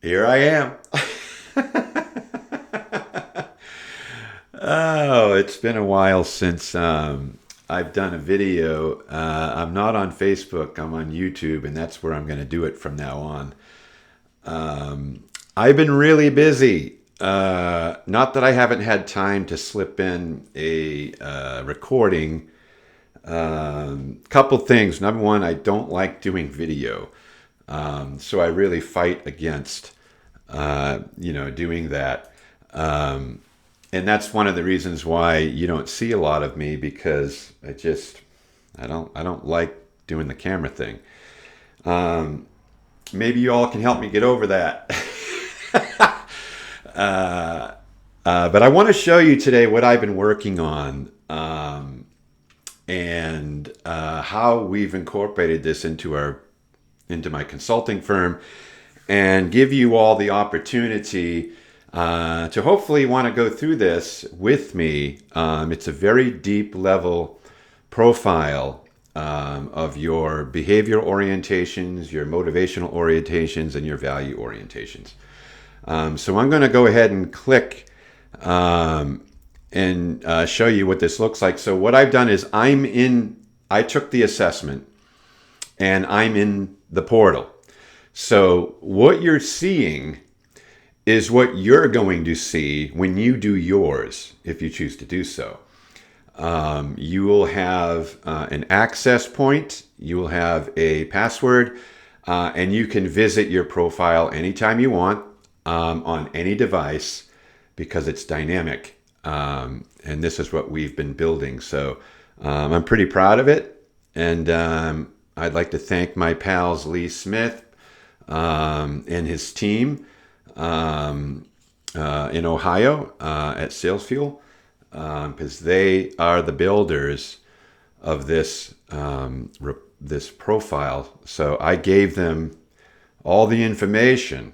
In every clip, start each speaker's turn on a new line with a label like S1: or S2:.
S1: Here I am. Oh, it's been a while since I've done a video. I'm not on Facebook, I'm on YouTube, and that's where I'm going to do it from now on. I've been really busy. Not that I haven't had time to slip in a recording. Couple things. Number one, I don't like doing video. So I really fight against, doing that. And that's one of the reasons why you don't see a lot of me because I don't like doing the camera thing. Maybe you all can help me get over that. But I want to show you today what I've been working on, and how we've incorporated this into my consulting firm, and give you all the opportunity to hopefully want to go through this with me. It's a very deep level profile of your behavioral orientations, your motivational orientations, and your value orientations. So I'm going to go ahead and click and show you what this looks like. So what I've done is I took the assessment and I'm in the portal. So what you're seeing is what you're going to see when you do yours, if you choose to do so. You will have an access point, you will have a password, and you can visit your profile anytime you want on any device because it's dynamic. And this is what we've been building. So I'm pretty proud of it. And I'd like to thank my pals Lee Smith and his team in Ohio at Sales Fuel, because they are the builders of this profile. So I gave them all the information,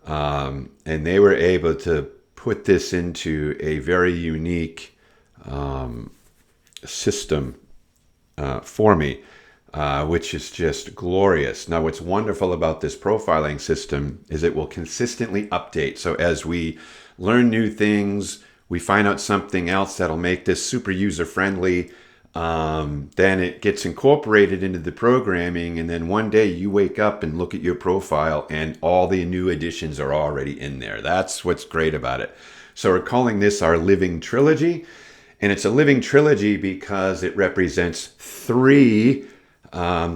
S1: and they were able to put this into a very unique system for me, which is just glorious. Now, what's wonderful about this profiling system is it will consistently update. So as we learn new things, we find out something else that'll make this super user-friendly, then it gets incorporated into the programming, and then one day you wake up and look at your profile and all the new additions are already in there. That's what's great about it. So we're calling this our Living Trilogy, and it's a Living Trilogy because it represents three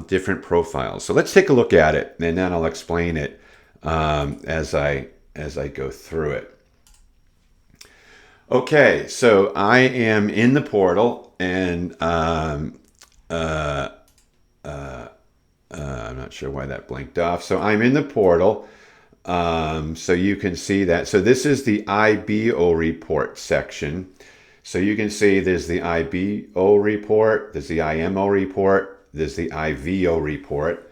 S1: different profiles. So let's take a look at it, and then I'll explain it as I go through it. Okay, so I am in the portal, and I'm not sure why that blinked off. So I'm in the portal, so you can see that. So this is the IBO report section. So you can see there's the IBO report, there's the IMO report, there's the IVO report.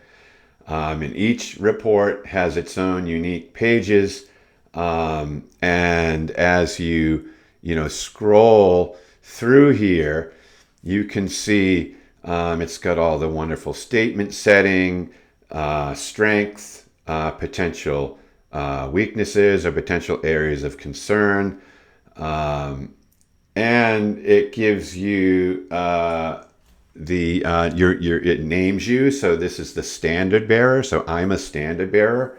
S1: And each report has its own unique pages. And as you scroll through here, you can see it's got all the wonderful statement setting, strengths, potential weaknesses or potential areas of concern. And it gives you it names you. So this is the standard bearer. So I'm a standard bearer.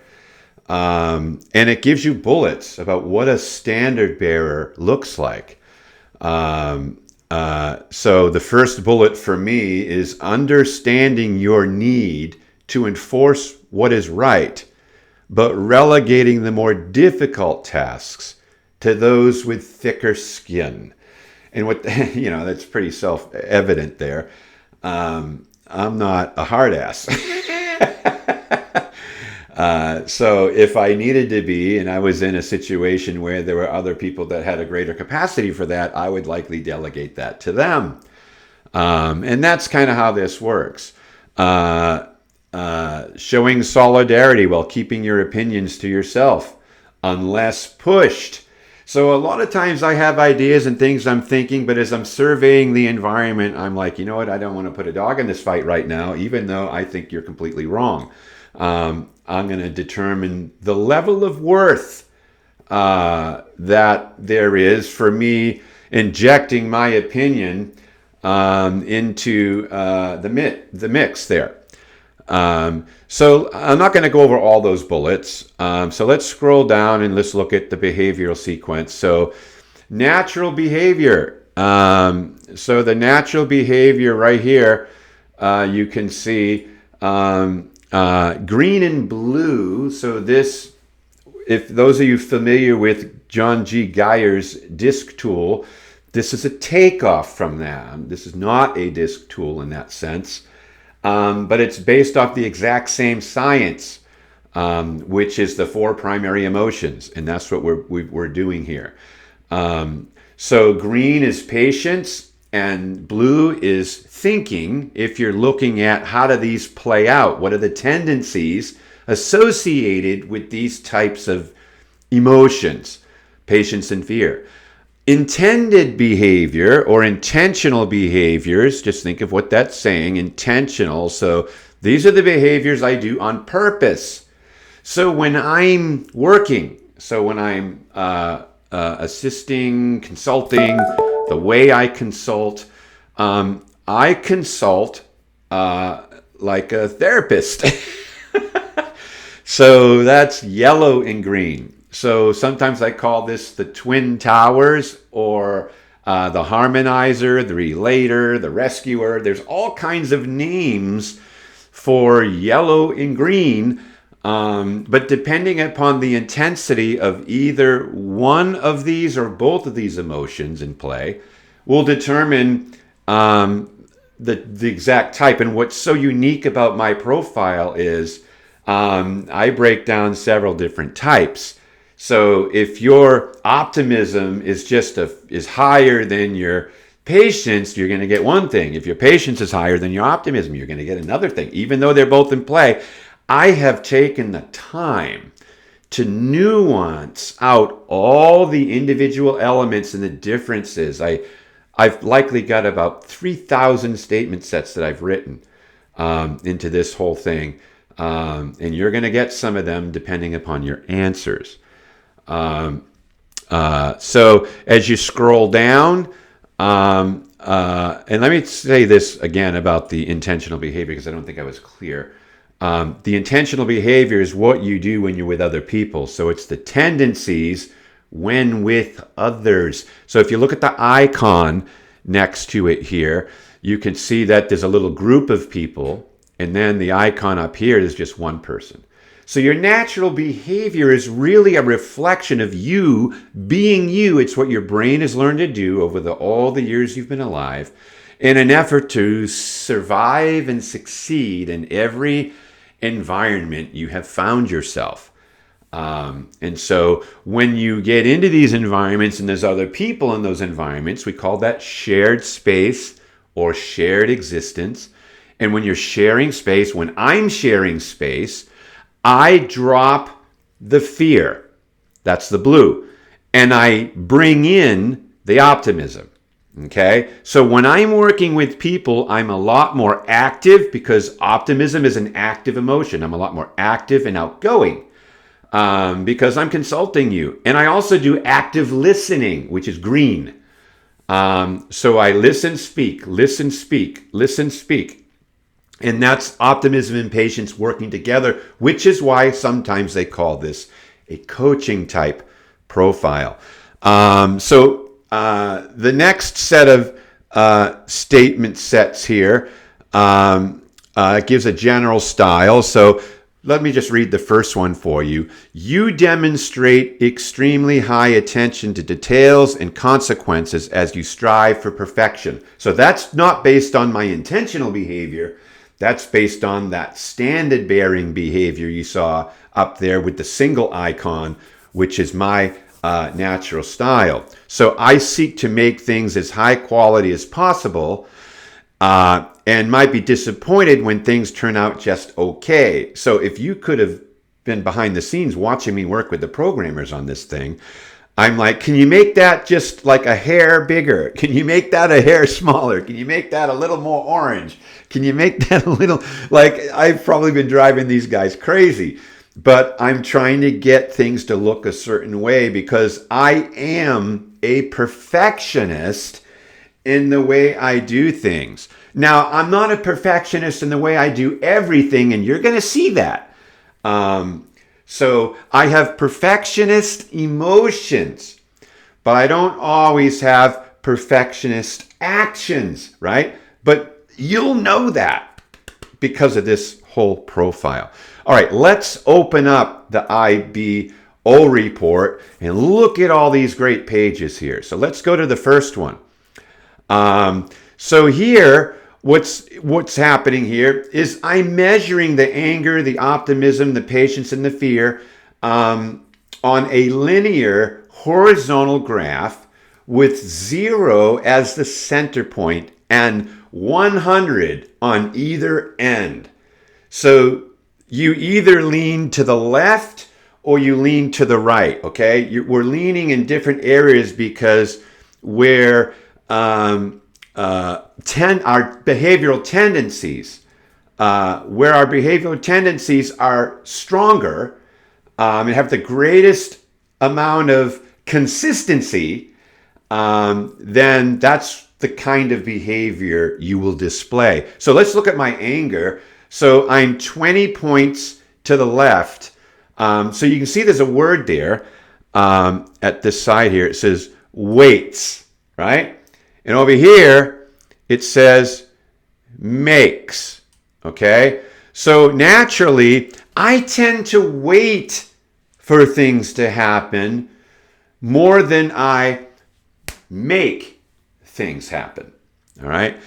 S1: And it gives you bullets about what a standard bearer looks like. So the first bullet for me is understanding your need to enforce what is right, but relegating the more difficult tasks to those with thicker skin. And what, that's pretty self-evident there. I'm not a hard ass. So if I needed to be, and I was in a situation where there were other people that had a greater capacity for that, I would likely delegate that to them. And that's kind of how this works. Showing solidarity while keeping your opinions to yourself, unless pushed. So a lot of times I have ideas and things I'm thinking, but as I'm surveying the environment, I'm like, you know what? I don't want to put a dog in this fight right now, even though I think you're completely wrong. I'm going to determine the level of worth that there is for me injecting my opinion into the mix there. So I'm not going to go over all those bullets. So let's scroll down and let's look at the behavioral sequence. So natural behavior. So the natural behavior right here, you can see green and blue. So this, if those of you familiar with John G. Geyer's disc tool, this is a takeoff from that. This is not a disc tool in that sense. But it's based off the exact same science, which is the 4 primary emotions, and that's what we're doing here. So green is patience, and blue is thinking. If you're looking at how do these play out, what are the tendencies associated with these types of emotions, patience and fear. Intended behavior or intentional behaviors, just think of what that's saying, intentional. So these are the behaviors I do on purpose. So when I'm working, so when I'm assisting, consulting, the way I consult like a therapist. So that's yellow and green. So sometimes I call this the Twin Towers or the harmonizer, the relator, the rescuer. There's all kinds of names for yellow and green, but depending upon the intensity of either one of these or both of these emotions in play will determine the exact type. And what's so unique about my profile is I break down several different types. So if your optimism is higher than your patience, you're going to get one thing. If your patience is higher than your optimism, you're going to get another thing. Even though they're both in play, I have taken the time to nuance out all the individual elements and the differences. I've likely got about 3,000 statement sets that I've written into this whole thing. And you're going to get some of them depending upon your answers. So as you scroll down, and let me say this again about the intentional behavior, because I don't think I was clear. The intentional behavior is what you do when you're with other people. So it's the tendencies when with others. So if you look at the icon next to it here, you can see that there's a little group of people, and then the icon up here is just one person. So your natural behavior is really a reflection of you being you. It's what your brain has learned to do over all the years you've been alive in an effort to survive and succeed in every environment you have found yourself. And so when you get into these environments and there's other people in those environments, we call that shared space or shared existence. And when you're sharing space, when I'm sharing space, I drop the fear, that's the blue, and I bring in the optimism, okay? So when I'm working with people, I'm a lot more active because optimism is an active emotion. I'm a lot more active and outgoing because I'm consulting you. And I also do active listening, which is green. So I listen, speak, listen, speak, listen, speak. And that's optimism and patience working together, which is why sometimes they call this a coaching type profile. So the next set of statement sets here gives a general style. So let me just read the first one for you. You demonstrate extremely high attention to details and consequences as you strive for perfection. So that's not based on my intentional behavior. That's based on that standard bearing behavior you saw up there with the single icon, which is my natural style. So I seek to make things as high quality as possible and might be disappointed when things turn out just okay. So if you could have been behind the scenes watching me work with the programmers on this thing, I'm like, can you make that just like a hair bigger? Can you make that a hair smaller? Can you make that a little more orange? Can you make that a little, like, I've probably been driving these guys crazy, but I'm trying to get things to look a certain way because I am a perfectionist in the way I do things. Now, I'm not a perfectionist in the way I do everything, and you're going to see that. So I have perfectionist emotions, but I don't always have perfectionist actions, right? But you'll know that because of this whole profile. All right, let's open up the IBO report and look at all these great pages here. So let's go to the first one. So here, what's happening here is I'm measuring the anger, the optimism, the patience, and the fear on a linear horizontal graph with 0 as the center point and 100 on either end. So you either lean to the left or you lean to the right, okay? We're leaning in different areas because where our behavioral tendencies, are stronger and have the greatest amount of consistency, then that's the kind of behavior you will display. So let's look at my anger. So I'm 20 points to the left. So you can see there's a word there at this side here. It says weights, right? And over here, it says makes, okay? So naturally, I tend to wait for things to happen more than I make things happen, all right?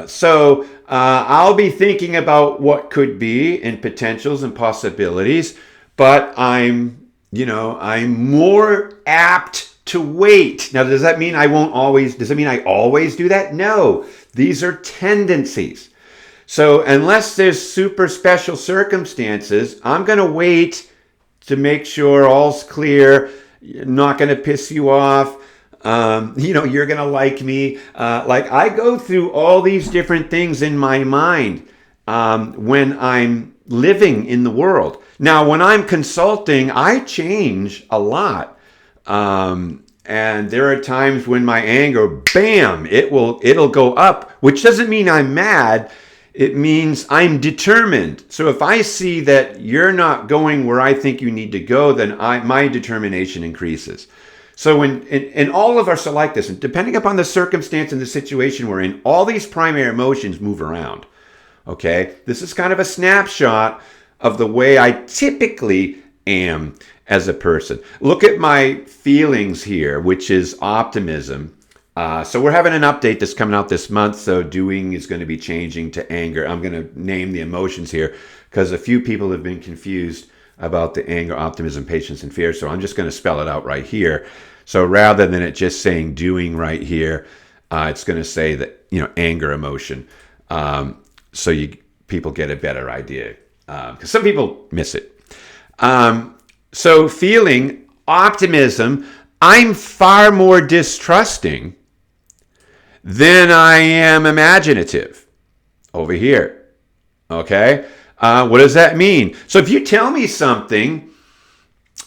S1: So I'll be thinking about what could be and potentials and possibilities, but I'm more apt to wait. Now, does that mean I always do that? No, these are tendencies. So unless there's super special circumstances, I'm going to wait to make sure all's clear, not going to piss you off. You're going to like me. Like I go through all these different things in my mind when I'm living in the world. Now, when I'm consulting, I change a lot. And there are times when my anger, bam, it'll go up, which doesn't mean I'm mad. It means I'm determined. So if I see that you're not going where I think you need to go, then my determination increases. So and all of us are like this, and depending upon the circumstance and the situation we're in, all these primary emotions move around. Okay, this is kind of a snapshot of the way I typically am as a person. Look at my feelings here, which is optimism. So we're having an update that's coming out this month. So doing is going to be changing to anger. I'm going to name the emotions here because a few people have been confused about the anger, optimism, patience, and fear. So I'm just going to spell it out right here. So rather than it just saying doing right here, it's going to say that, anger emotion. So people get a better idea because some people miss it. So feeling optimism, I'm far more distrusting than I am imaginative over here. Okay? What does that mean? So if you tell me something,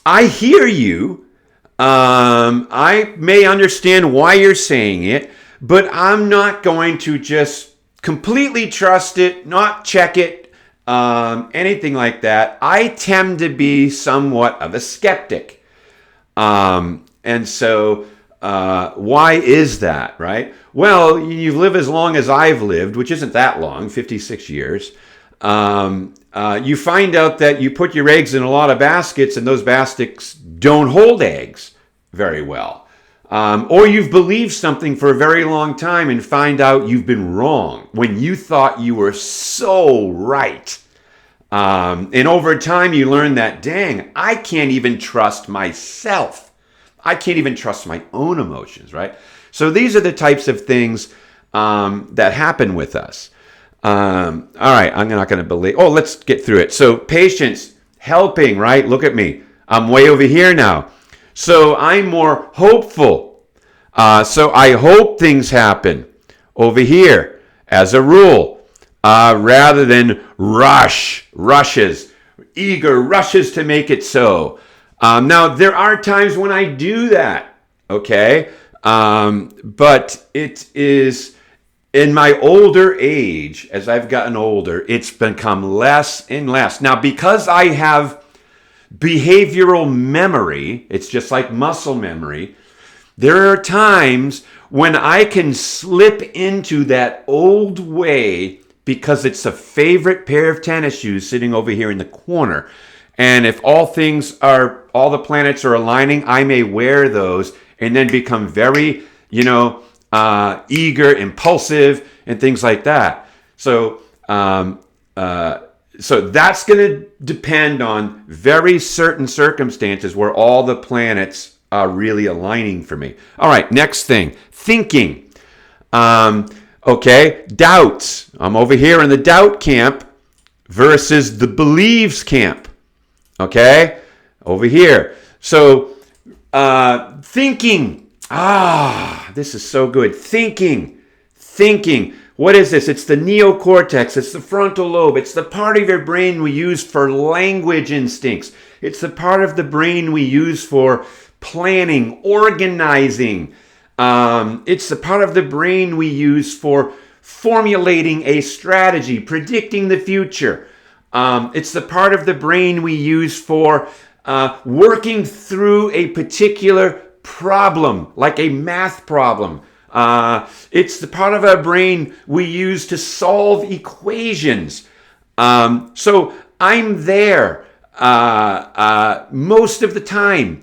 S1: I hear you. I may understand why you're saying it, but I'm not going to just completely trust it, not check it, anything like that. I tend to be somewhat of a skeptic. And so why is that, right? Well, you've lived as long as I've lived, which isn't that long, 56 years. You find out that you put your eggs in a lot of baskets and those baskets don't hold eggs very well. Or you've believed something for a very long time and find out you've been wrong when you thought you were so right. And over time you learn that, dang, I can't even trust myself. I can't even trust my own emotions, right? So these are the types of things that happen with us. All right, I'm not going to believe. Oh, let's get through it. So patience, helping, right? Look at me. I'm way over here now. So I'm more hopeful. So I hope things happen over here as a rule, rather than eager rushes to make it so. Now, there are times when I do that, okay? But it is in my older age, as I've gotten older, it's become less and less. Now, because I have behavioral memory, it's just like muscle memory, there are times when I can slip into that old way because it's a favorite pair of tennis shoes sitting over here in the corner. And if all the planets are aligning, I may wear those and then become very, eager, impulsive, and things like that. So, so that's going to depend on very certain circumstances where all the planets are really aligning for me. All right, next thing, thinking. Okay, doubts. I'm over here in the doubt camp versus the believes camp. Okay, over here. So, thinking. This is so good. Thinking. What is this? It's the neocortex. It's the frontal lobe. It's the part of your brain we use for language instincts. It's the part of the brain we use for planning, organizing. It's the part of the brain we use for formulating a strategy, predicting the future. It's the part of the brain we use for working through a particular problem, like a math problem. It's the part of our brain we use to solve equations. So I'm there most of the time.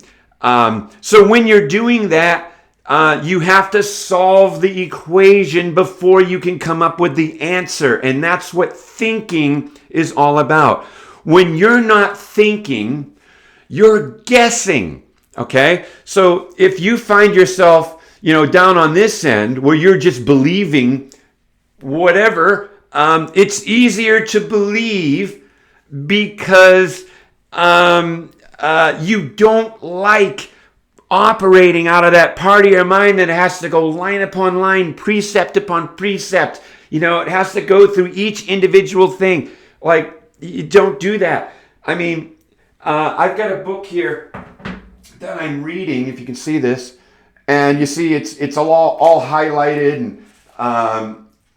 S1: So when you're doing that, you have to solve the equation before you can come up with the answer. And that's what thinking is all about. When you're not thinking, you're guessing. Okay? So if you find yourself, down on this end where you're just believing whatever, it's easier to believe because you don't like operating out of that part of your mind that has to go line upon line, precept upon precept. It has to go through each individual thing. Like, you don't do that. I mean, I've got a book here that I'm reading, if you can see this. And you see it's all highlighted. And,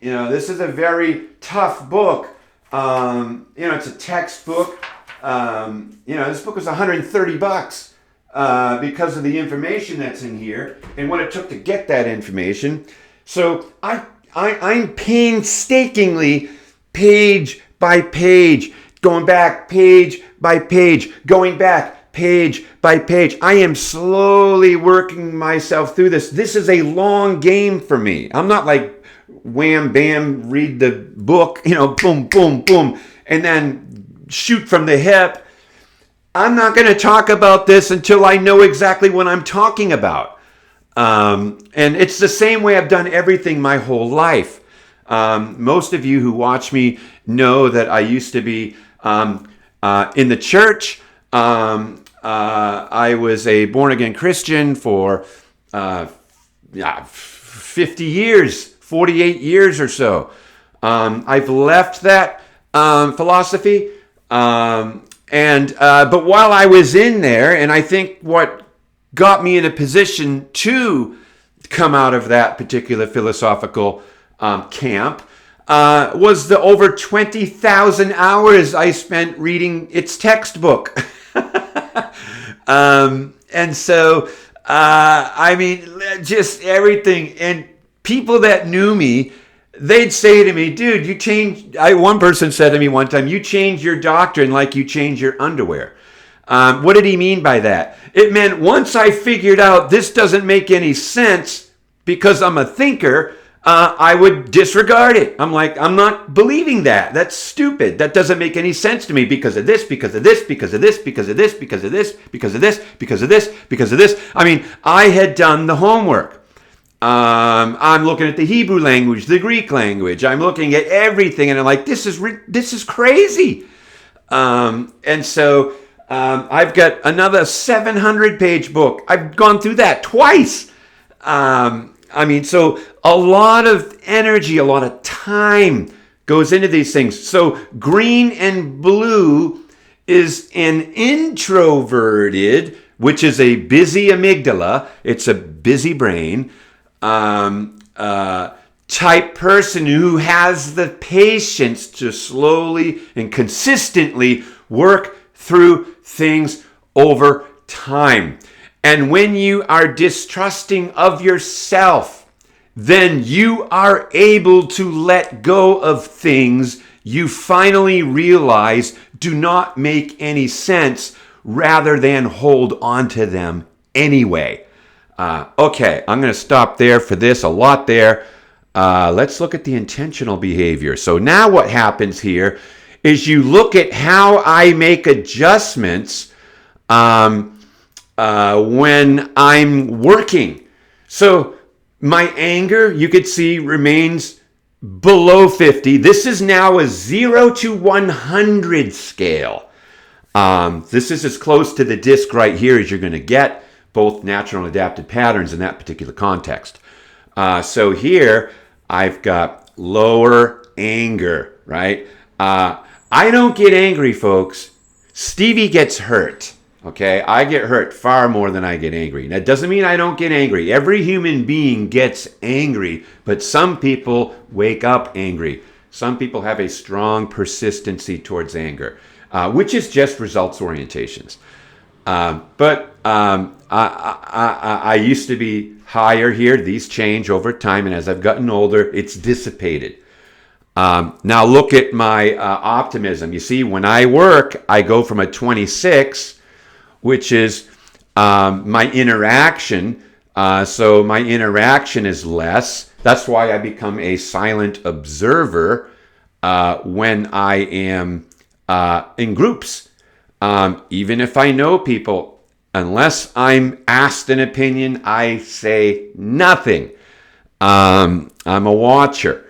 S1: this is a very tough book. It's a textbook. This book was $130 because of the information that's in here and what it took to get that information. So I'm painstakingly, page by page, going back page by page, going back page by page. I am slowly working myself through this. This is a long game for me. I'm not like wham, bam, read the book, boom, boom, boom, and then shoot from the hip. I'm not going to talk about this until I know exactly what I'm talking about. And it's the same way I've done everything my whole life. Most of you who watch me know that I used to be in the church. I was a born-again Christian for 50 years, 48 years or so. I've left that philosophy. But while I was in there, and I think what got me in a position to come out of that particular philosophical camp was the over 20,000 hours I spent reading its textbook. And so, just everything. And people that knew me, they'd say to me, dude, you changed. One person said to me one time, you changed your doctrine like you changed your underwear. What did he mean by that? It meant once I figured out this doesn't make any sense because I'm a thinker, I would disregard it. I'm like, I'm not believing that. That's stupid. That doesn't make any sense to me because of this, because of this, because of this, because of this, because of this, because of this, because of this, because of this. I mean, I had done the homework. I'm looking at the Hebrew language, the Greek language. I'm looking at everything, and I'm like, this is crazy. And so I've got another 700-page book. I've gone through that twice. So a lot of energy, a lot of time goes into these things. So green and blue is an introverted, which is a busy amygdala. It's a busy brain. Type person who has the patience to slowly and consistently work through things over time. And when you are distrusting of yourself, then you are able to let go of things you finally realize do not make any sense, rather than hold on to them anyway. Okay, I'm going to stop there for this. A lot there. Let's look at the intentional behavior. So now what happens here is you look at how I make adjustments when I'm working. So my anger, you could see, remains below 50. This is now a 0 to 100 scale. This is as close to the disc right here as you're going to get, both natural and adapted patterns in that particular context. So here I've got lower anger, right? I don't get angry, folks. Stevie gets hurt, okay? I get hurt far more than I get angry. That doesn't mean I don't get angry. Every human being gets angry, but some people wake up angry. Some people have a strong persistency towards anger, which is just results orientations. But I used to be higher here. These change over time, and as I've gotten older, it's dissipated. Now look at my optimism. You see, when I work, I go from a 26, which is my interaction. So my interaction is less. That's why I become a silent observer when I am in groups. Even if I know people, unless I'm asked an opinion, I say nothing. I'm a watcher.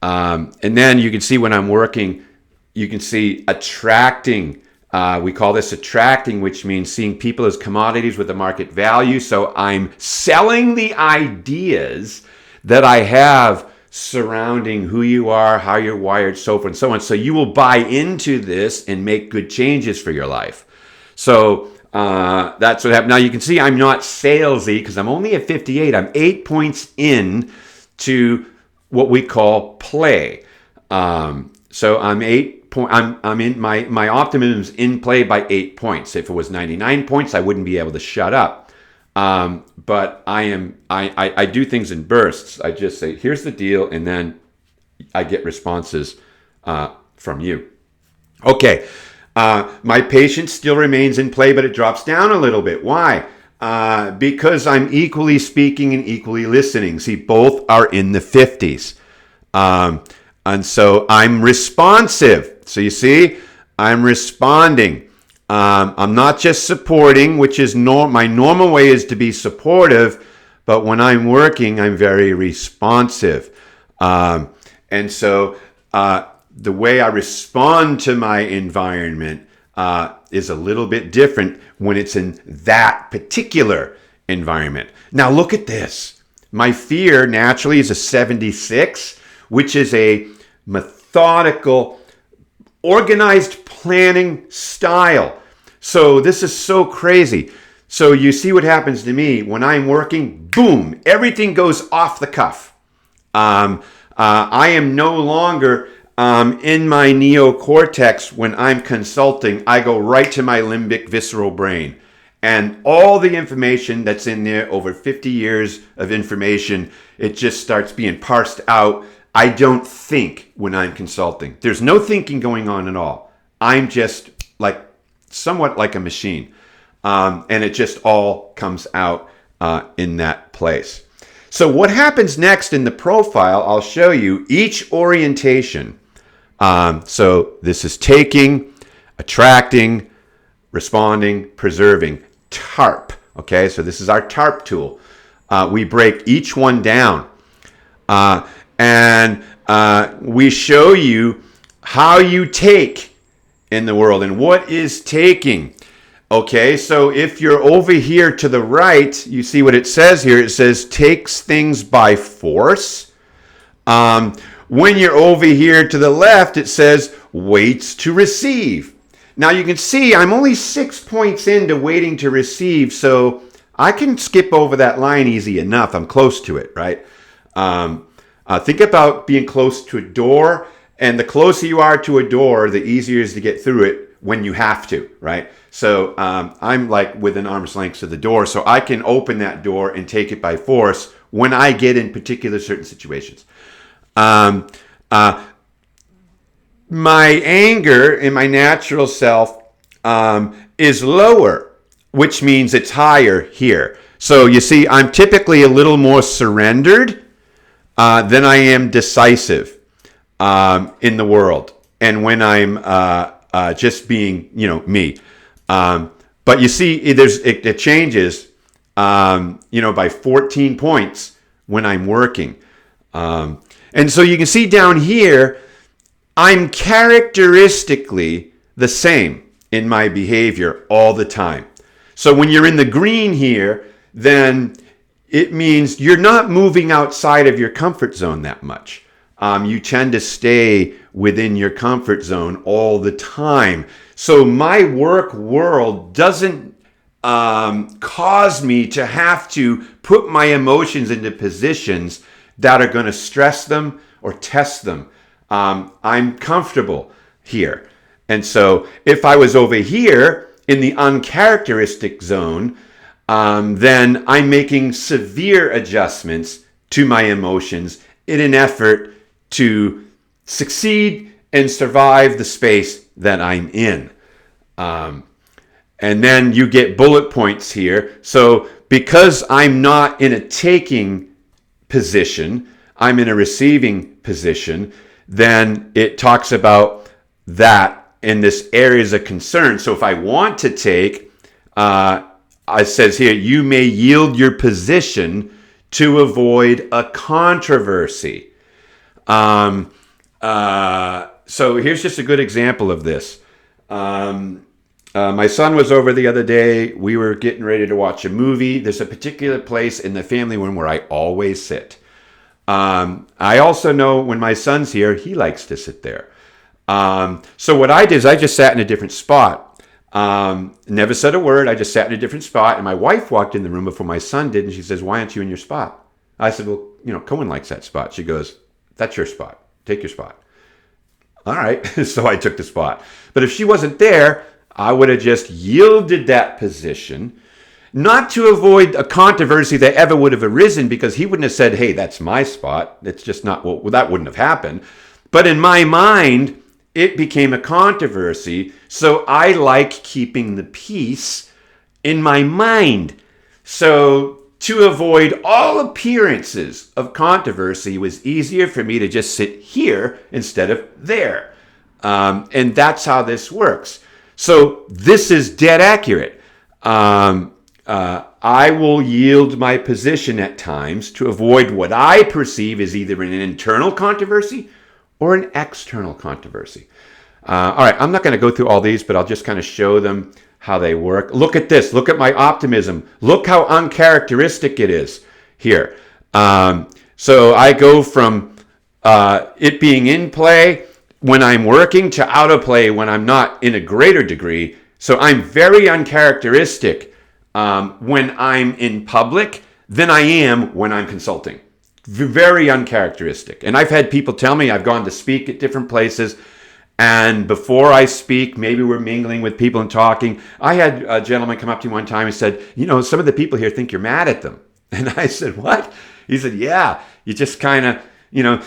S1: And then you can see when I'm working, you can see attracting. We call this attracting, which means seeing people as commodities with a market value. So I'm selling the ideas that I have surrounding who you are, how you're wired, so forth and so on. So you will buy into this and make good changes for your life. So that's what happened. Now you can see I'm not salesy because I'm only at 58. I'm 8 points in to what we call play. So I'm I'm in my optimism's in play by 8 points. If it was 99 points, I wouldn't be able to shut up. But I do things in bursts. I just say, here's the deal, and then I get responses from you. Okay, my patience still remains in play, but it drops down a little bit. Why? Because I'm equally speaking and equally listening. See, both are in the 50s. And so I'm responsive. So you see, I'm responding. I'm not just supporting, which is my normal way is to be supportive, but when I'm working, I'm very responsive. And so the way I respond to my environment is a little bit different when it's in that particular environment. Now look at this. My fear naturally is a 76, which is a methodical, organized planning style. So this is so crazy. So you see what happens to me when I'm working, boom, everything goes off the cuff. I am no longer in my neocortex when I'm consulting. I go right to my limbic visceral brain. And all the information that's in there, over 50 years of information, it just starts being parsed out. I don't think when I'm consulting. There's no thinking going on at all. I'm just somewhat like a machine. And it just all comes out in that place. So what happens next in the profile, I'll show you each orientation. So this is taking, attracting, responding, preserving, TARP. Okay, so this is our TARP tool. We break each one down. And we show you how you take in the world. And what is taking? Okay, so if you're over here to the right, you see what it says here. It says takes things by force. When you're over here to the left, it says waits to receive. Now you can see I'm only 6 points into waiting to receive, so I can skip over that line easy enough. I'm close to it, right? Think about being close to a door, and the closer you are to a door, the easier it is to get through it when you have to, right? So I'm like within arm's length of the door, so I can open that door and take it by force when I get in particular certain situations. My anger in my natural self is lower, which means it's higher here. So you see, I'm typically a little more surrendered than I am decisive in the world, and when I'm just being, me. But you see, it changes, by 14 points when I'm working. And so you can see down here, I'm characteristically the same in my behavior all the time. So when you're in the green here, then it means you're not moving outside of your comfort zone that much. You tend to stay within your comfort zone all the time. So my work world doesn't cause me to have to put my emotions into positions that are going to stress them or test them. I'm comfortable here. And so if I was over here in the uncharacteristic zone, then I'm making severe adjustments to my emotions in an effort to succeed and survive the space that I'm in. And then you get bullet points here. So because I'm not in a taking position, I'm in a receiving position, then it talks about that in this areas of concern. So if I want to take, it says here, you may yield your position to avoid a controversy. So here's just a good example of this. My son was over the other day. We were getting ready to watch a movie. There's a particular place in the family room where I always sit. I also know when my son's here, he likes to sit there. So what I did is I just sat in a different spot. Never said a word. I just sat in a different spot. And my wife walked in the room before my son did. And she says, "Why aren't you in your spot?" I said, "Well, Cohen likes that spot." She goes, "That's your spot. Take your spot." All right. So I took the spot. But if she wasn't there, I would have just yielded that position, not to avoid a controversy that ever would have arisen, because he wouldn't have said, "Hey, that's my spot." It's just not, well, that wouldn't have happened. But in my mind, it became a controversy. So I like keeping the peace in my mind. So to avoid all appearances of controversy, it was easier for me to just sit here instead of there. And that's how this works. So this is dead accurate. I will yield my position at times to avoid what I perceive as either an internal controversy or an external controversy. All right, I'm not going to go through all these, but I'll just kind of show them how they work. Look at this. Look at my optimism. Look how uncharacteristic it is here. So I go from it being in play when I'm working to out of play when I'm not, in a greater degree. So I'm very uncharacteristic when I'm in public than I am when I'm consulting. Very uncharacteristic. And I've had people tell me, I've gone to speak at different places, and before I speak, maybe we're mingling with people and talking. I had a gentleman come up to me one time and said, "Some of the people here think you're mad at them." And I said, "What?" He said, "Yeah, you just kind of,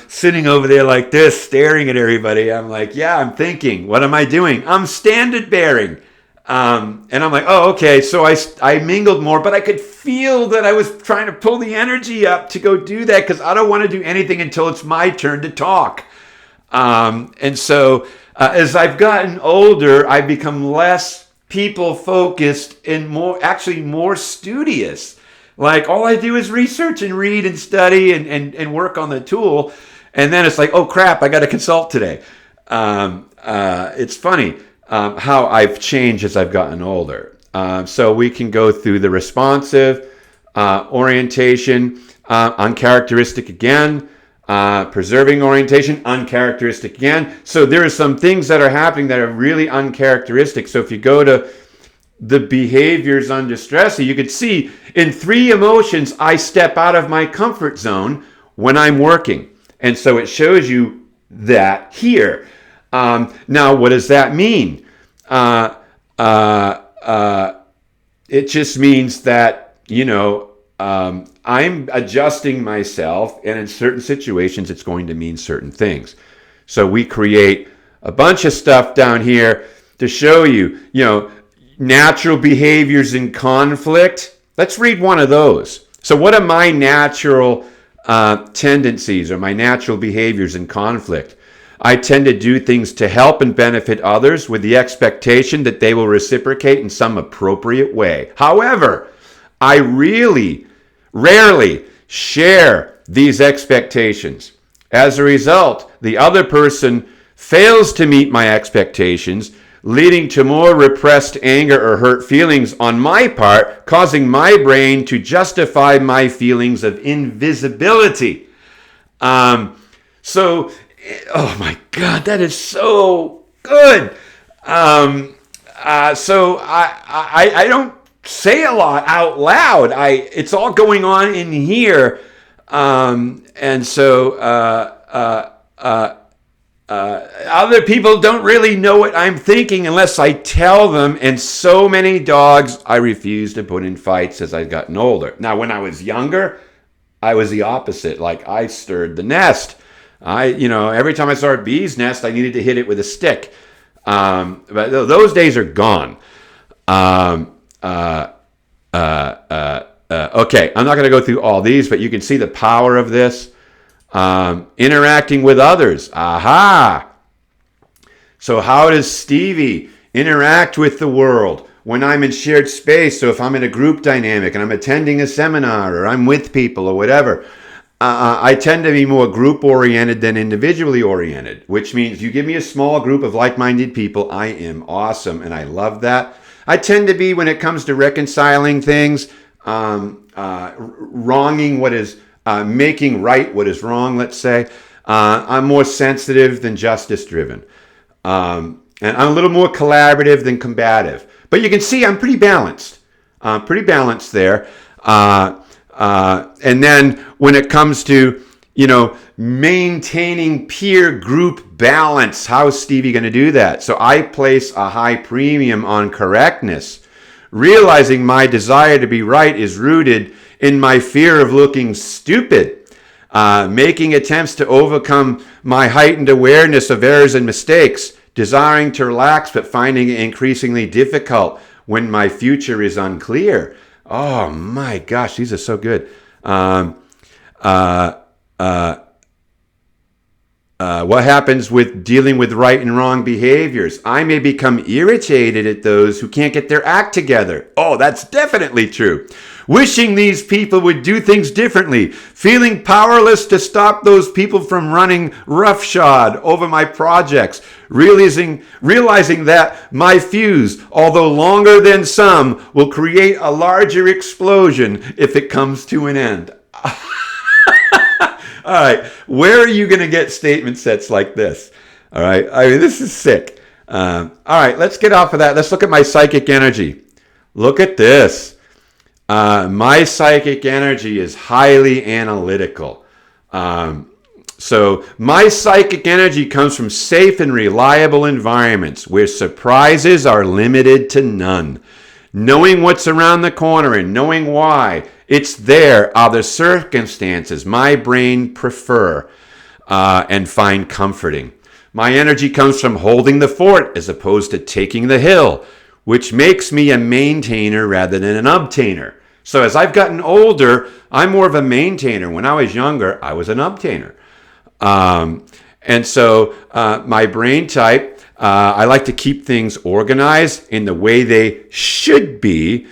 S1: sitting over there like this, staring at everybody." I'm like, "Yeah, I'm thinking, what am I doing? I'm standard bearing." And I'm like, "Oh, okay." So I mingled more, but I could feel that I was trying to pull the energy up to go do that, because I don't want to do anything until it's my turn to talk. And so as I've gotten older, I've become less people focused and more studious. Like, all I do is research and read and study and work on the tool. And then it's like, oh crap, I got to consult today. It's funny how I've changed as I've gotten older. So we can go through the responsive, orientation, uncharacteristic again, preserving orientation, uncharacteristic again. So there are some things that are happening that are really uncharacteristic. So if you go to the behaviors under stress, you could see in 3 emotions, I step out of my comfort zone when I'm working. And so it shows you that here. Now, what does that mean? It just means that, I'm adjusting myself, and in certain situations, it's going to mean certain things. So we create a bunch of stuff down here to show you, natural behaviors in conflict. Let's read one of those. So what are my natural tendencies or my natural behaviors in conflict? I tend to do things to help and benefit others with the expectation that they will reciprocate in some appropriate way. However, I rarely share these expectations. As a result, the other person fails to meet my expectations, leading to more repressed anger or hurt feelings on my part, causing my brain to justify my feelings of invisibility. Oh my God, that is so good. So I don't say a lot out loud. It's all going on in here, and so other people don't really know what I'm thinking unless I tell them. And so many dogs I refuse to put in fights as I've gotten older. Now, when I was younger, I was the opposite. Like, I stirred the nest. Every time I saw a bee's nest, I needed to hit it with a stick. But those days are gone. Okay, I'm not going to go through all these, but you can see the power of this. Interacting with others. Aha! So how does Stevie interact with the world when I'm in shared space? So if I'm in a group dynamic and I'm attending a seminar or I'm with people or whatever, I tend to be more group-oriented than individually-oriented, which means you give me a small group of like-minded people, I am awesome, and I love that. I tend to be, when it comes to reconciling things, wronging what is, making right what is wrong, let's say. I'm more sensitive than justice-driven. And I'm a little more collaborative than combative. But you can see I'm pretty balanced. There. And then when it comes to, maintaining peer group balance, how's Stevie going to do that? So I place a high premium on correctness, realizing my desire to be right is rooted in my fear of looking stupid, making attempts to overcome my heightened awareness of errors and mistakes, desiring to relax but finding it increasingly difficult when my future is unclear. Oh my gosh, these are so good. What happens with dealing with right and wrong behaviors? I may become irritated at those who can't get their act together. Oh, that's definitely true. Wishing these people would do things differently. Feeling powerless to stop those people from running roughshod over my projects. Realizing that my fuse, although longer than some, will create a larger explosion if it comes to an end. All right, where are you going to get statement sets like this? All right, this is sick. All right, let's get off of that. Let's look at my psychic energy. Look at this. My psychic energy is highly analytical. So my psychic energy comes from safe and reliable environments where surprises are limited to none. Knowing what's around the corner and knowing why it's there are the circumstances my brain prefer and find comforting. My energy comes from holding the fort as opposed to taking the hill, which makes me a maintainer rather than an obtainer. So as I've gotten older, I'm more of a maintainer. When I was younger, I was an obtainer. And so my brain type, I like to keep things organized in the way they should be,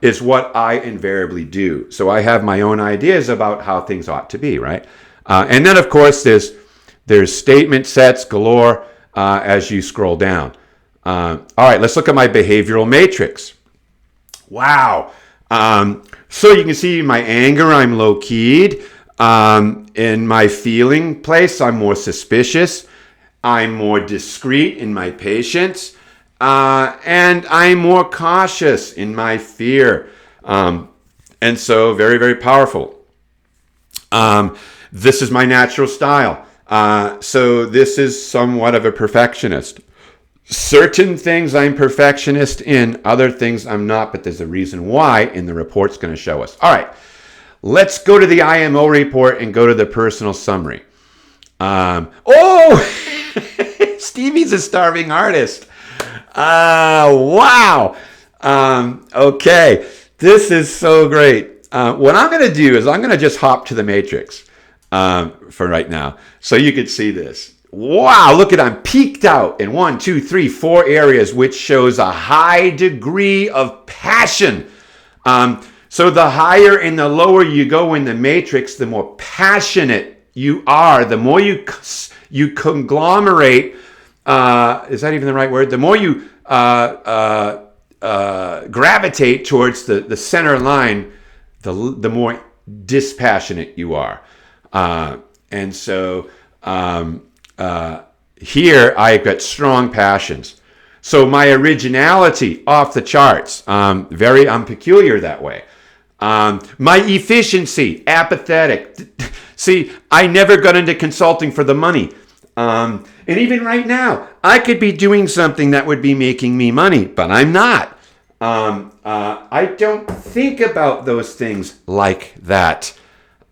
S1: is what I invariably do. So I have my own ideas about how things ought to be, right? And then, of course, there's statement sets galore as you scroll down. All right, let's look at my behavioral matrix. Wow. So you can see my anger, I'm low-keyed. In my feeling place, I'm more suspicious. I'm more discreet in my patience. And I'm more cautious in my fear. And so very, very powerful. This is my natural style. So this is somewhat of a perfectionist. Certain things I'm perfectionist in, other things I'm not, but there's a reason why, and the report's going to show us. All right, let's go to the IMO report and go to the personal summary. Stevie's a starving artist. Wow. Okay, this is so great. What I'm going to do is I'm going to just hop to the matrix for right now, so you can see this. Wow, look at, I'm peaked out in 1, 2, 3, 4 areas, which shows a high degree of passion. So the higher and the lower you go in the matrix, the more passionate you are, the more you conglomerate, is that even the right word? The more you gravitate towards the center line, the more dispassionate you are. And so here I've got strong passions. So my originality off the charts. I'm peculiar that way. My efficiency, apathetic. See, I never got into consulting for the money. And even right now, I could be doing something that would be making me money, but I'm not. I don't think about those things like that.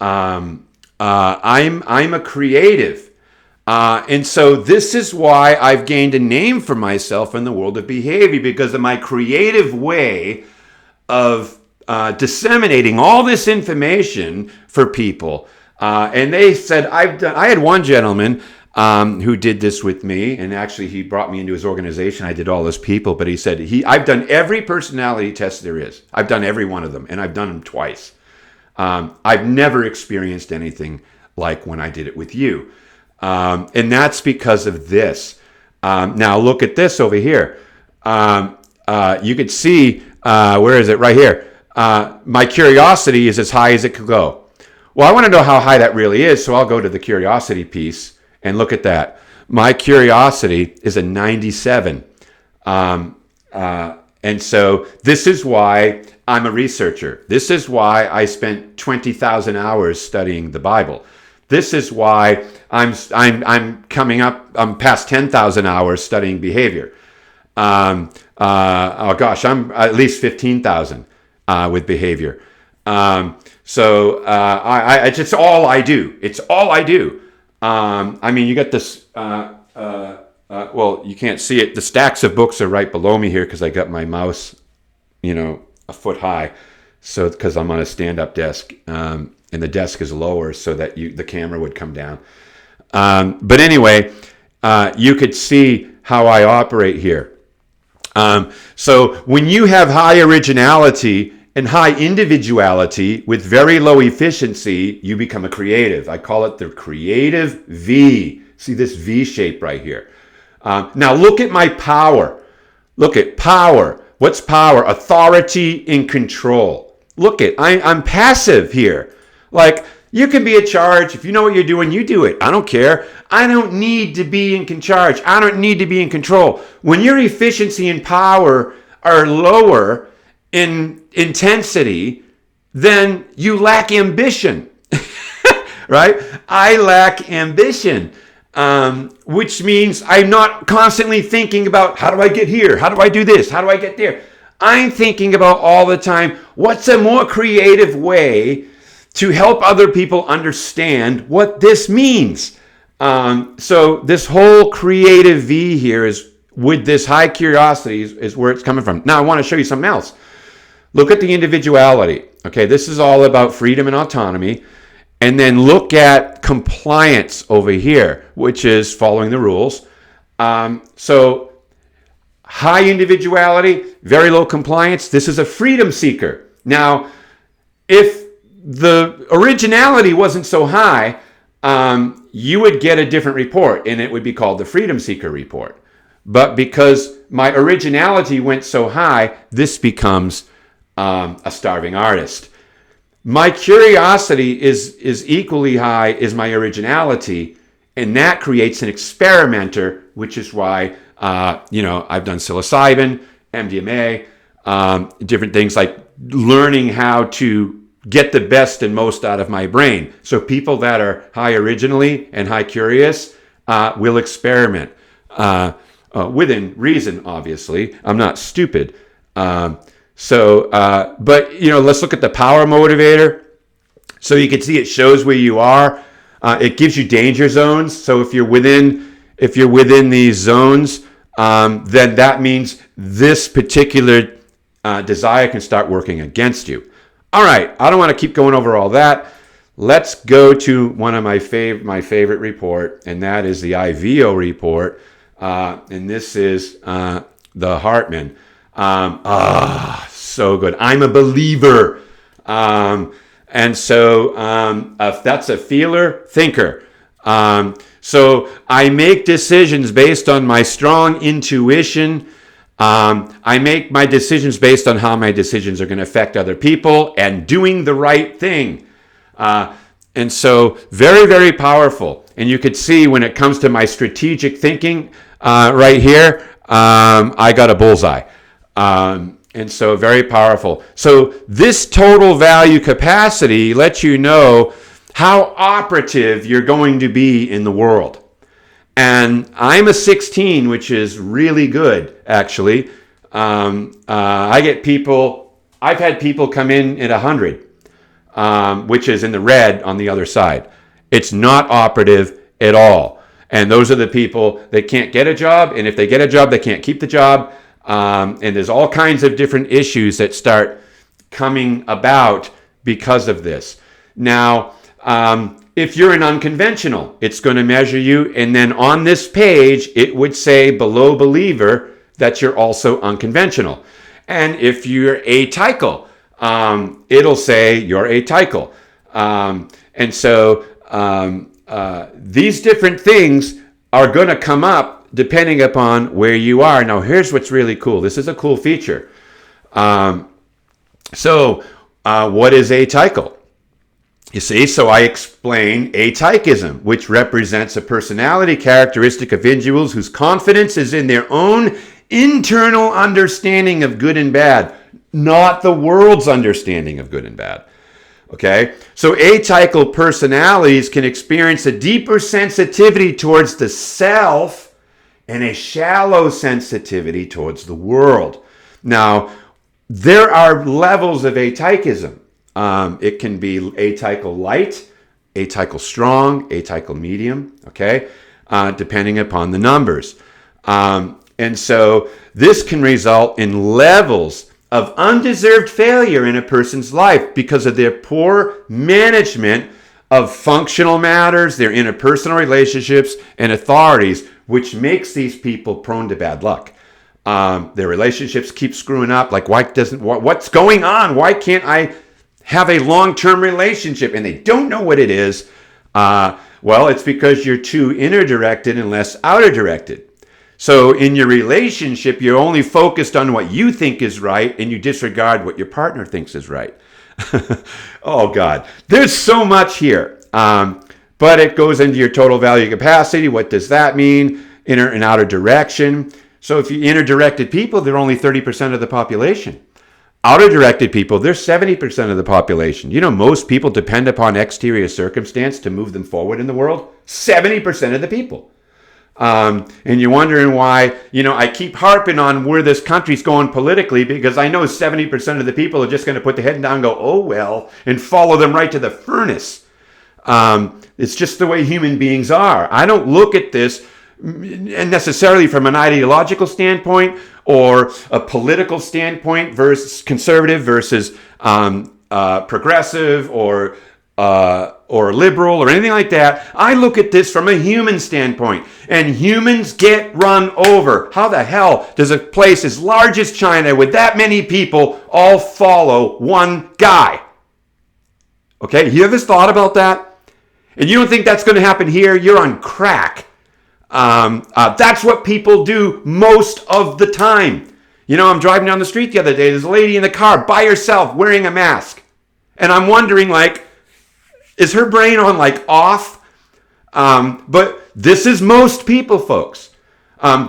S1: I'm a creative. And so this is why I've gained a name for myself in the world of behavior, because of my creative way of disseminating all this information for people. And they said, I had one gentleman who did this with me, and actually he brought me into his organization. I did all those people, but he said, I've done every personality test there is. I've done every one of them, and I've done them twice. I've never experienced anything like when I did it with you. And that's because of this. Now look at this over here. You could see, where is it? Right here. My curiosity is as high as it could go. Well, I want to know how high that really is, so I'll go to the curiosity piece and look at that. My curiosity is a 97. And so this is why I'm a researcher. This is why I spent 20,000 hours studying the Bible. This is why I'm coming up, I'm past 10,000 hours studying behavior. I'm at least 15,000 with behavior. It's just all I do. It's all I do. You got this, well, you can't see it. The stacks of books are right below me here because I got my mouse, a foot high. So, because I'm on a stand-up desk, and the desk is lower so that the camera would come down. But anyway, you could see how I operate here. So when you have high originality and high individuality with very low efficiency, you become a creative. I call it the creative V. See this V shape right here. Now look at my power. Look at power. What's power? Authority and control. Look at, I'm passive here. Like, you can be in charge. If you know what you're doing, you do it. I don't care. I don't need to be in charge. I don't need to be in control. When your efficiency and power are lower in intensity, then you lack ambition. Right? I lack ambition, which means I'm not constantly thinking about, how do I get here? How do I do this? How do I get there? I'm thinking about all the time, what's a more creative way to help other people understand what this means. So this whole creative V here is, with this high curiosity, is where it's coming from. Now I want to show you something else. Look at the individuality. Okay, this is all about freedom and autonomy. And then look at compliance over here, which is following the rules. So high individuality, very low compliance. This is a freedom seeker. Now, if the originality wasn't so high, you would get a different report, and it would be called the freedom seeker report. But because my originality went so high, this becomes a starving artist. My curiosity is equally high as my originality, and that creates an experimenter, which is why I've done psilocybin, MDMA, different things like learning how to get the best and most out of my brain. So people that are high originally and high curious will experiment within reason. Obviously, I'm not stupid. But let's look at the power motivator. So you can see it shows where you are. It gives you danger zones. So if you're within these zones, then that means this particular desire can start working against you. All right, I don't want to keep going over all that. Let's go to one of my favorite report, and that is the IVO report. And this is the Hartman. So good. I'm a believer. That's a feeler thinker. So I make decisions based on my strong intuition. I make my decisions based on how my decisions are going to affect other people and doing the right thing. And so very, very powerful. And you could see when it comes to my strategic thinking right here, I got a bullseye. And so very powerful. So this total value capacity lets you know how operative you're going to be in the world. And I'm a 16, which is really good, actually. I've had people come in at 100, which is in the red on the other side. It's not operative at all. And those are the people that can't get a job. And if they get a job, they can't keep the job. And there's all kinds of different issues that start coming about because of this. Now, if you're an unconventional, it's going to measure you. And then on this page, it would say below believer that you're also unconventional. And if you're atypical, it'll say you're atypical. These different things are going to come up depending upon where you are. Now, here's what's really cool. This is a cool feature. What is atypical? You see, so I explain atypism, which represents a personality characteristic of individuals whose confidence is in their own internal understanding of good and bad, not the world's understanding of good and bad. Okay? So atypical personalities can experience a deeper sensitivity towards the self and a shallow sensitivity towards the world. Now, there are levels of atypism. It can be atypical light, atypical strong, atypical medium, okay, depending upon the numbers. And so this can result in levels of undeserved failure in a person's life because of their poor management of functional matters, their interpersonal relationships, and authorities, which makes these people prone to bad luck. Their relationships keep screwing up. Like, what's going on? Why can't I have a long-term relationship? And they don't know what it is. Well, it's because you're too inner-directed and less outer-directed. So in your relationship, you're only focused on what you think is right, and you disregard what your partner thinks is right. Oh, God. There's so much here. But it goes into your total value capacity. What does that mean? Inner and outer direction. So if you inner-directed people, they're only 30% of the population. Outer-directed people, they're 70% of the population. You know, most people depend upon exterior circumstance to move them forward in the world. 70% of the people. And you're wondering why, I keep harping on where this country's going politically, because I know 70% of the people are just going to put their head down and go, oh, well, and follow them right to the furnace. It's just the way human beings are. I don't look at this necessarily from an ideological standpoint or a political standpoint versus conservative versus progressive or liberal or anything like that. I look at this from a human standpoint, and humans get run over. How the hell does a place as large as China with that many people all follow one guy? Okay, you ever thought about that? And you don't think that's going to happen here? You're on crack. That's what people do most of the time. You know, I'm driving down the street the other day. There's a lady in the car by herself wearing a mask. And I'm wondering, like, is her brain on, like, off? But this is most people, folks.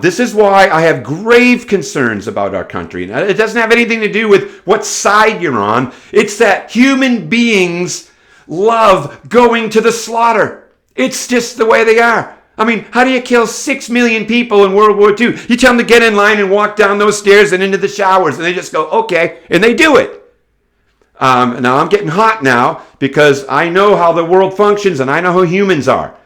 S1: This is why I have grave concerns about our country. Now, it doesn't have anything to do with what side you're on. It's that human beings love going to the slaughter. It's just the way they are. I mean, how do you kill 6 million people in World War II? You tell them to get in line and walk down those stairs and into the showers, and they just go, okay, and they do it. Now, I'm getting hot now because I know how the world functions and I know how humans are.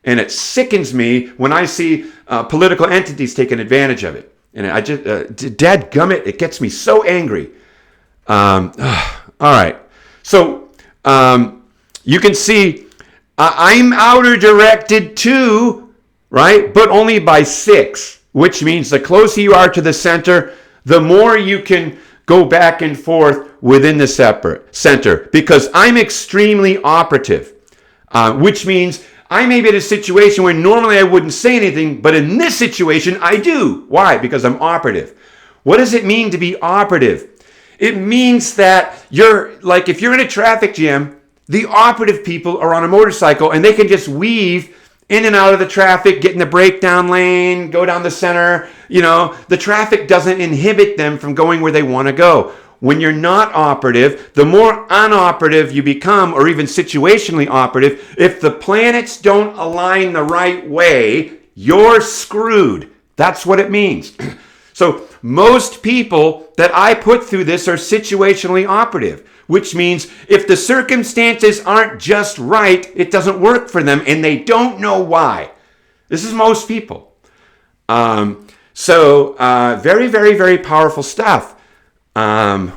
S1: And it sickens me when I see political entities taking advantage of it. And I just, dadgummit, it gets me so angry. All right. So you can see I'm outer directed too, right? But only by 6, which means the closer you are to the center, the more you can go back and forth within the center, because I'm extremely operative, which means I may be in a situation where normally I wouldn't say anything, but in this situation I do. Why? Because I'm operative. What does it mean to be operative? It means that you're, like, if you're in a traffic jam, the operative people are on a motorcycle and they can just weave in and out of the traffic, get in the breakdown lane, go down the center. You know, the traffic doesn't inhibit them from going where they want to go. When you're not operative, the more unoperative you become, or even situationally operative, if the planets don't align the right way, you're screwed. That's what it means. So most people that I put through this are situationally operative, which means if the circumstances aren't just right, it doesn't work for them, and they don't know why. This is most people. Very, very, very powerful stuff. All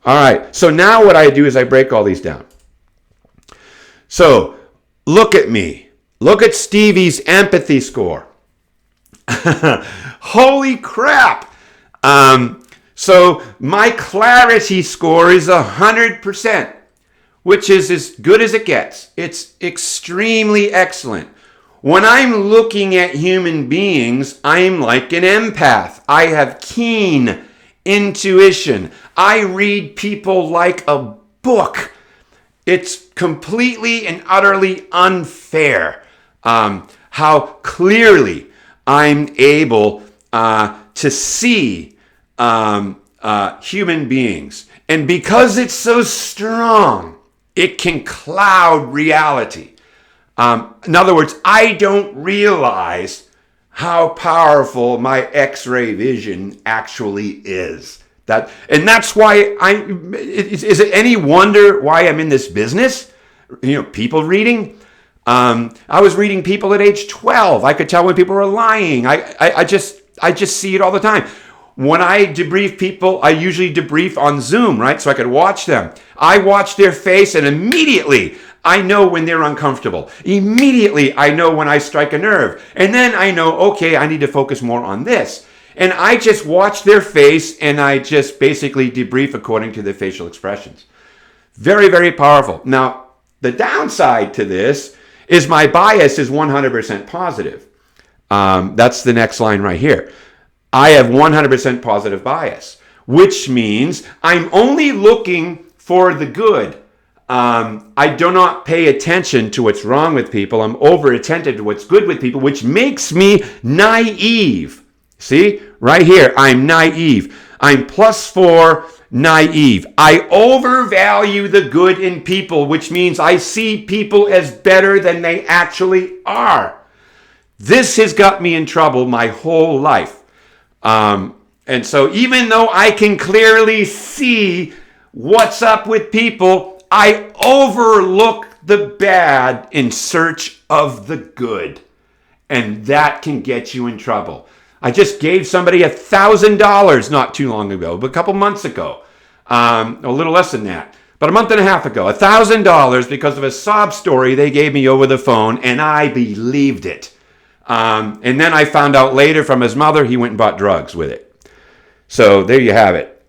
S1: right. So now what I do is I break all these down. So look at me. Look at Stevie's empathy score. Holy crap. So my clarity score is 100%, which is as good as it gets. It's extremely excellent. When I'm looking at human beings, I'm like an empath. I have keen intuition. I read people like a book. It's completely and utterly unfair how clearly I'm able to see human beings. And because it's so strong, it can cloud reality. In other words, I don't realize how powerful my X-ray vision actually is. And that's why is it any wonder why I'm in this business? You know, people reading. I was reading people at age 12. I could tell when people were lying. I just see it all the time. When I debrief people, I usually debrief on Zoom, right? So I could watch them. I watch their face and immediately I know when they're uncomfortable. Immediately I know when I strike a nerve. And then I know, okay, I need to focus more on this. And I just watch their face and I just basically debrief according to their facial expressions. Very, very powerful. Now, the downside to this is my bias is 100% positive. That's the next line right here. I have 100% positive bias, which means I'm only looking for the good. I do not pay attention to what's wrong with people. I'm over attentive to what's good with people, which makes me naive. See, right here, I'm naive. I'm +4 naive. I overvalue the good in people, which means I see people as better than they actually are. This has got me in trouble my whole life. And so even though I can clearly see what's up with people, I overlook the bad in search of the good. And that can get you in trouble. I just gave somebody $1,000 not too long ago, but a couple months ago, a little less than that, but a month and a half ago, $1,000 because of a sob story they gave me over the phone, and I believed it. And then I found out later from his mother, he went and bought drugs with it. So there you have it.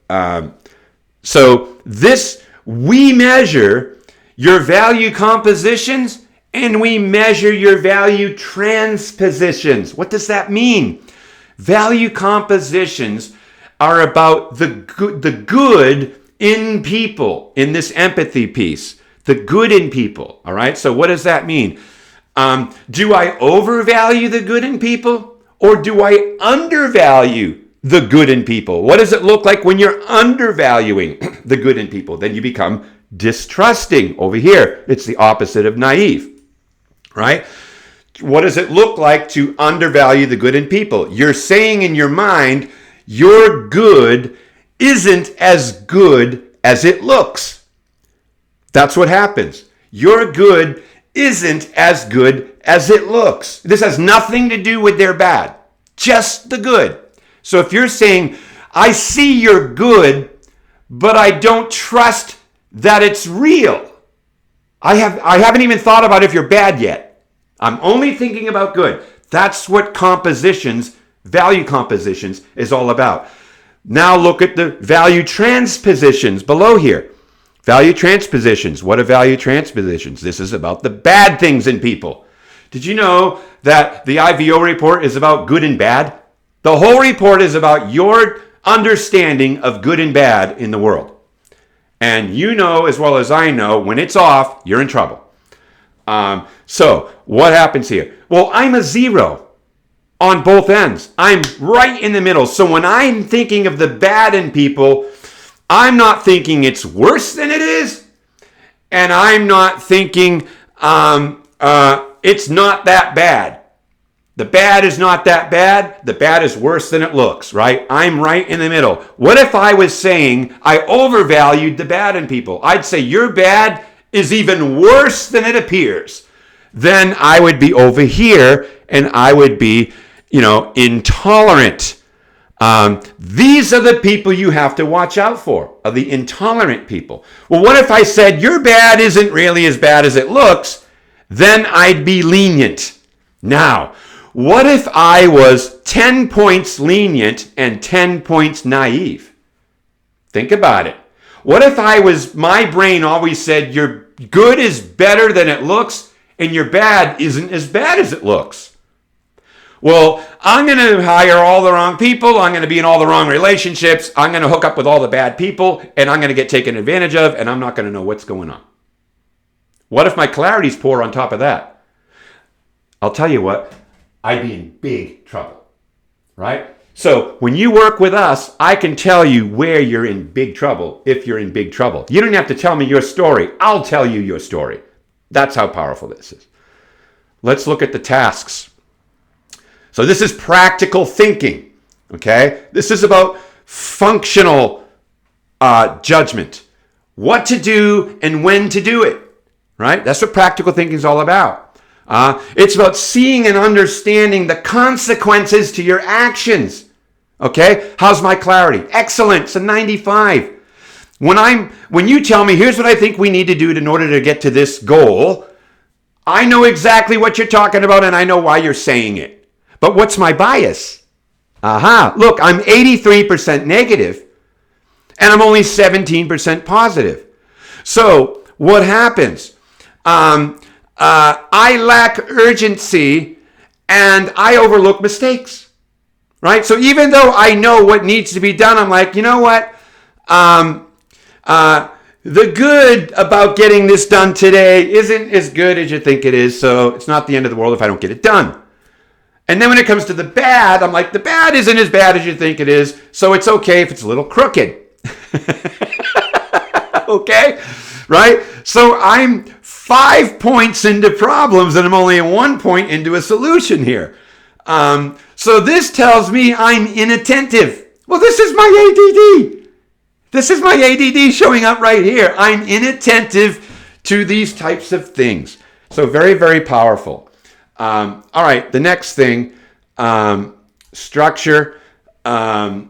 S1: We measure your value compositions and we measure your value transpositions. What does that mean? Value compositions are about the good in people in this empathy piece. The good in people, all right? So what does that mean? Do I overvalue the good in people, or do I undervalue the good in people? What does it look like when you're undervaluing the good in people? Then you become distrusting. Over here, it's the opposite of naive, right? What does it look like to undervalue the good in people? You're saying in your mind, your good isn't as good as it looks. That's what happens. Your good isn't as good as it looks. This has nothing to do with their bad, just the good. So if you're saying, I see your good, but I don't trust that it's real. I haven't even thought about if you're bad yet. I'm only thinking about good. That's what compositions, value compositions, is all about. Now look at the value transpositions below here. Value transpositions. What are value transpositions? This is about the bad things in people. Did you know that the IVO report is about good and bad? The whole report is about your understanding of good and bad in the world. And you know as well as I know, when it's off, you're in trouble. So what happens here? Well, I'm a zero on both ends. I'm right in the middle. So when I'm thinking of the bad in people, I'm not thinking it's worse than it is, and I'm not thinking it's not that bad. The bad is not that bad. The bad is worse than it looks, right? I'm right in the middle. What if I was saying I overvalued the bad in people? I'd say your bad is even worse than it appears. Then I would be over here, and I would be, intolerant. These are the people you have to watch out for, are the intolerant people. Well, what if I said your bad isn't really as bad as it looks? Then I'd be lenient. Now, what if I was 10 points lenient and 10 points naive? Think about it. What if my brain always said your good is better than it looks and your bad isn't as bad as it looks? Well, I'm going to hire all the wrong people. I'm going to be in all the wrong relationships. I'm going to hook up with all the bad people, and I'm going to get taken advantage of, and I'm not going to know what's going on. What if my clarity's poor on top of that? I'll tell you what, I'd be in big trouble, right? So when you work with us, I can tell you where you're in big trouble if you're in big trouble. You don't have to tell me your story. I'll tell you your story. That's how powerful this is. Let's look at the tasks. So this is practical thinking, okay? This is about functional judgment. What to do and when to do it, right? That's what practical thinking is all about. It's about seeing and understanding the consequences to your actions, okay? How's my clarity? Excellent, it's a 95. When you tell me, here's what I think we need to do in order to get to this goal, I know exactly what you're talking about and I know why you're saying it. But what's my bias? Look, I'm 83% negative and I'm only 17% positive. So what happens? I lack urgency and I overlook mistakes, right? So even though I know what needs to be done, I'm like, you know what? The good about getting this done today isn't as good as you think it is, so it's not the end of the world if I don't get it done. And then when it comes to the bad, I'm like, the bad isn't as bad as you think it is, so it's okay if it's a little crooked. Okay? Right? So I'm 5 points into problems and I'm only 1 point into a solution here. So this tells me I'm inattentive. Well, this is my ADD. This is my ADD showing up right here. I'm inattentive to these types of things. So very, very powerful. All right, the next thing, structure. How's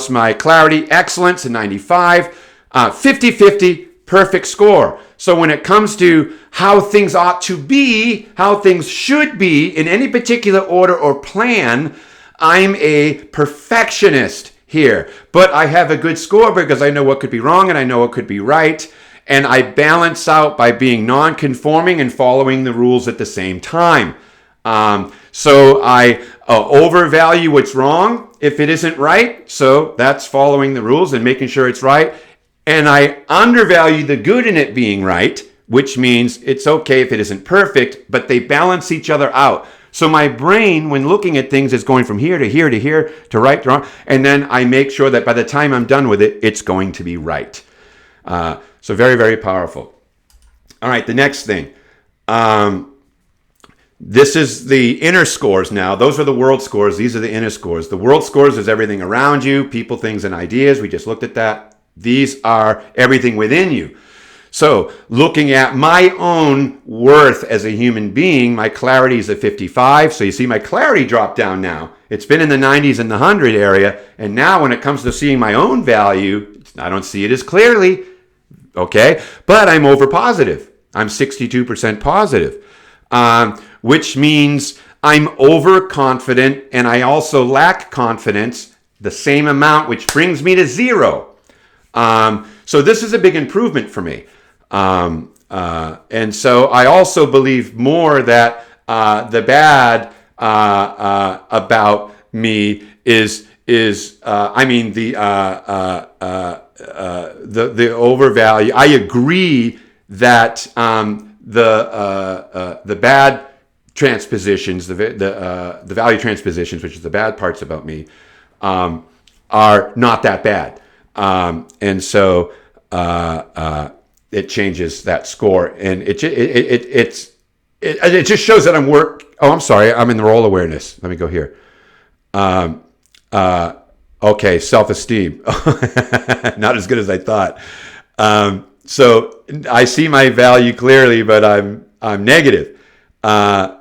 S1: my clarity? Excellence, a 95. 50-50, perfect score. So when it comes to how things ought to be, how things should be in any particular order or plan, I'm a perfectionist here. But I have a good score because I know what could be wrong and I know what could be right. And I balance out by being non-conforming and following the rules at the same time. So I overvalue what's wrong if it isn't right. So that's following the rules and making sure it's right. And I undervalue the good in it being right, which means it's okay if it isn't perfect, but they balance each other out. So my brain, when looking at things, is going from here to here to here to right to wrong. And then I make sure that by the time I'm done with it, it's going to be right. So very, very powerful. All right, the next thing. This is the inner scores now. Those are the world scores. These are the inner scores. The world scores is everything around you, people, things, and ideas. We just looked at that. These are everything within you. So looking at my own worth as a human being, my clarity is at 55. So you see my clarity drop down now. It's been in the 90s and the 100 area. And now when it comes to seeing my own value, I don't see it as clearly. Okay. But I'm over positive. I'm 62% positive, which means I'm overconfident and I also lack confidence, the same amount, which brings me to 0. So this is a big improvement for me. And so I also believe more that the bad about me is the overvalue. I agree that the bad transpositions, the value transpositions, which is the bad parts about me, are not that bad. And so it changes that score, and it just shows that I'm sorry, I'm in the role awareness. Let me go here. Okay, self-esteem, not as good as I thought. So I see my value clearly, but I'm negative,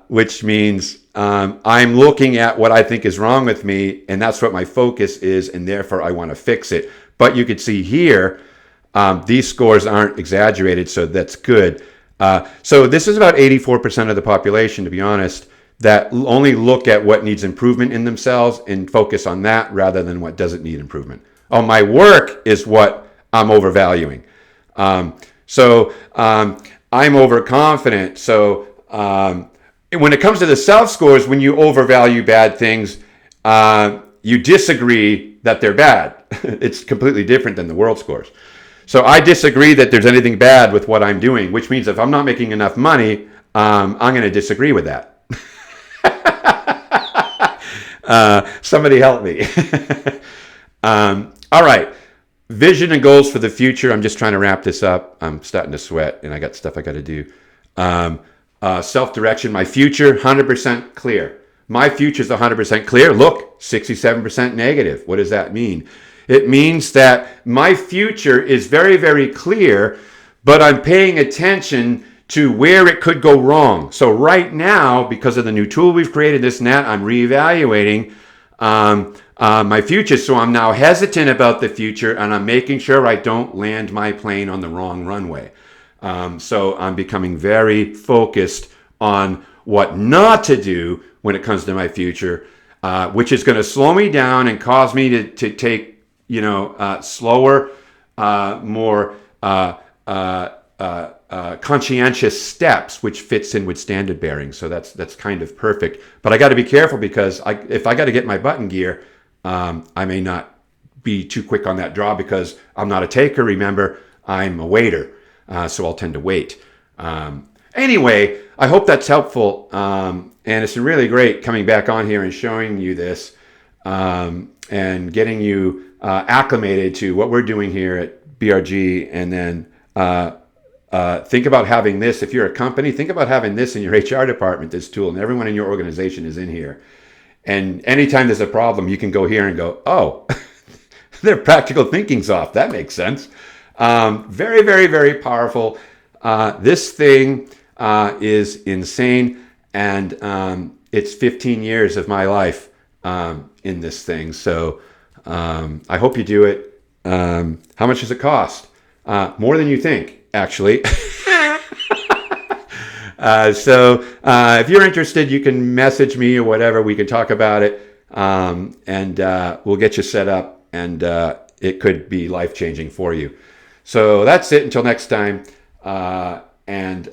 S1: which means I'm looking at what I think is wrong with me, and that's what my focus is, and therefore I want to fix it. But you could see here, these scores aren't exaggerated, so that's good. So this is about 84% of the population, to be honest, that only look at what needs improvement in themselves and focus on that rather than what doesn't need improvement. Oh, my work is what I'm overvaluing. So I'm overconfident. So when it comes to the self scores, when you overvalue bad things, you disagree that they're bad. It's completely different than the world scores. So I disagree that there's anything bad with what I'm doing, which means if I'm not making enough money, I'm going to disagree with that. Somebody help me. All right. Vision and goals for the future. I'm just trying to wrap this up. I'm starting to sweat and I got stuff I got to do. Self-direction. My future, 100% clear. My future is 100% clear. Look, 67% negative. What does that mean? It means that my future is very, very clear, but I'm paying attention to where it could go wrong. So right now, because of the new tool we've created, this and that, I'm reevaluating my future. So I'm now hesitant about the future, and I'm making sure I don't land my plane on the wrong runway. So I'm becoming very focused on what not to do when it comes to my future, which is going to slow me down and cause me to take, slower, more conscientious steps, which fits in with standard bearing. So that's kind of perfect. But I got to be careful because if I got to get my butt in gear, I may not be too quick on that draw because I'm not a taker. Remember, I'm a waiter, so I'll tend to wait. Anyway, I hope that's helpful, and it's been really great coming back on here and showing you this and getting you acclimated to what we're doing here at BRG, and then think about having this. If you're a company, think about having this in your HR department, this tool, and everyone in your organization is in here. And anytime there's a problem, you can go here and go, oh, their practical thinking's off. That makes sense. Very, very, very powerful. This thing is insane, and it's 15 years of my life in this thing. So I hope you do it. How much does it cost? More than you think, actually. So if you're interested, you can message me or whatever. We can talk about it, and we'll get you set up, and it could be life-changing for you. So that's it. Until next time. And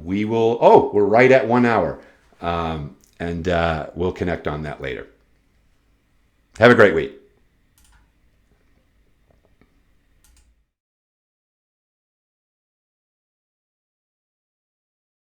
S1: we will, we're right at 1 hour. and we'll connect on that later. Have a great week.